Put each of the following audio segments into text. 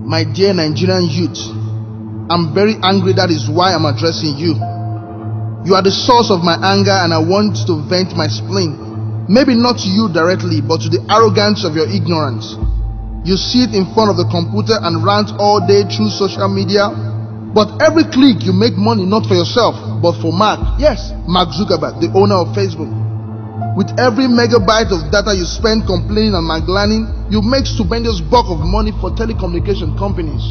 My dear Nigerian youth, I'm very angry. That is why I'm addressing you. You are the source of my anger, and I want to vent my spleen. Maybe not to you directly, but to the arrogance of your ignorance. You sit in front of the computer and rant all day through social media, but every click you make money not for yourself, but for Mark. Yes, Mark Zuckerberg, the owner of Facebook. With every megabyte of data you spend complaining and maglaning, you make stupendous bulk of money for telecommunication companies.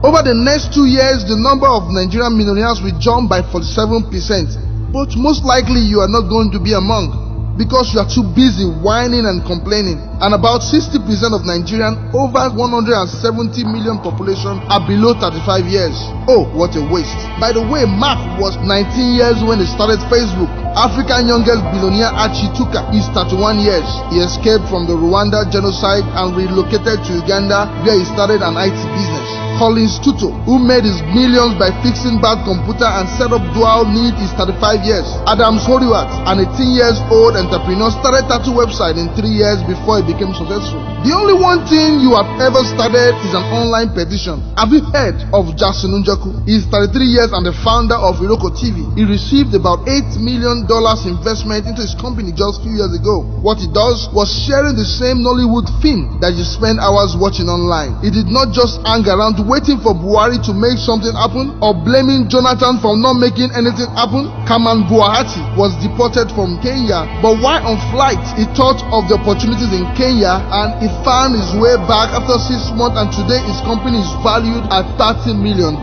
Over the next 2 years, the number of Nigerian millionaires will jump by 47%. But most likely you are not going to be among, because you are too busy whining and complaining. And about 60% of Nigerian, over 170 million population, are below 35 years. Oh, what a waste. By the way, Mark was 19 years when he started Facebook. African youngest billionaire Archie Tuka is 31 years. He escaped from the Rwanda genocide and relocated to Uganda, where he started an IT business. Collins Tutu, who made his millions by fixing bad computer and set up dual need, is 35 years. Adams Horiwat, an 18-years-old entrepreneur, started tattoo website in 3 years before he became successful. The only one thing you have ever started is an online petition. Have you heard of Jackson Njoku? He is 33 years and the founder of Iroko TV. He received about $8 million investment into his company just a few years ago. What he does was sharing the same Nollywood film that you spend hours watching online. He did not just hang around waiting for Buhari to make something happen or blaming Jonathan for not making anything happen. Kaman Buahati was deported from Kenya, but while on flight, he thought of the opportunities in Kenya and he found his way back after 6 months, and today his company is valued at $30 million.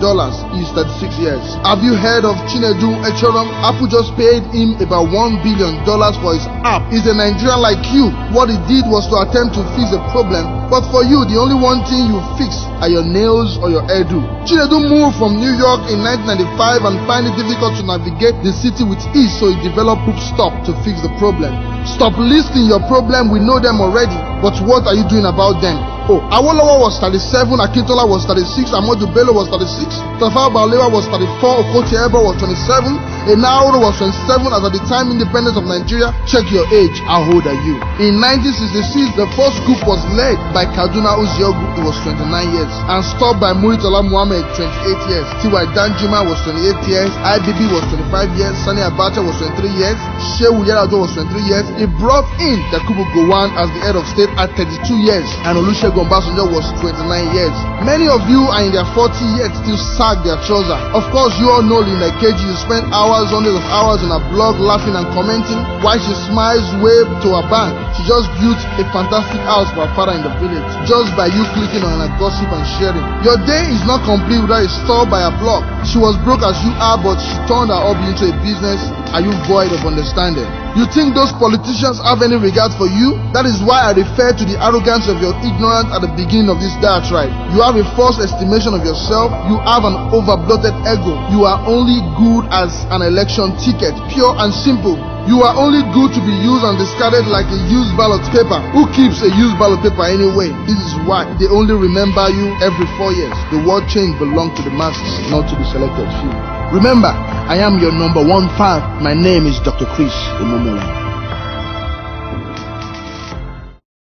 He is 36 years. Have you heard of Chinedu Echoram? Apple just paid him about $1 billion for his app. He's a Nigerian like you. What he did was to attempt to fix a problem, but for you, the only one thing you fix are your nails or your hairdo. Chinedu moved from New York in 1995 and found it difficult to navigate the city with ease, so he developed Poop Stop to fix the problem. Stop listing your problem, we know them already, but what are you doing about them? Oh, Awolowo was 37, Akintola was 36, Ahmadu Bello was 36, Tafawa Balewa was 34, Okotie Eba was 27, Enaoro was 27 as at the time independence of Nigeria. Check your age, how old are you? In 1966, the first group was led by Kaduna Uziogu, he was 29 years, and stopped by Muritola Muhammad, 28 years. T.Y. Danjuma was 28 years, IBB was 25 years, Sani Abacha was 23 years, Shehu Yar'Adua was 23 years. He brought in Yakubu Gowon as the head of state at 32 years, and Olusegun Obasanjo was 29 years. Many of you are in their 40 yet still sag their trouser. Of course, you all know Lina Keji. You spend hours, hundreds of hours on a blog laughing and commenting while she smiles wave to her bank. She just built a fantastic house for her father in the village just by you clicking on her gossip and sharing. Your day is not complete without a store by her blog. She was broke as you are, but she turned her hobby into a business. Are you void of understanding? You think those politicians have any regard for you? That is why I refer to the arrogance of your ignorance at the beginning of this diatribe. You have a false estimation of yourself. You have an overbloated ego. You are only good as an election ticket, pure and simple. You are only good to be used and discarded like a used ballot paper. Who keeps a used ballot paper anyway? This is why they only remember you every 4 years. The world change belongs to the masses, not to the selected few. Remember, I am your number one fan. My name is Dr. Chris Imomole.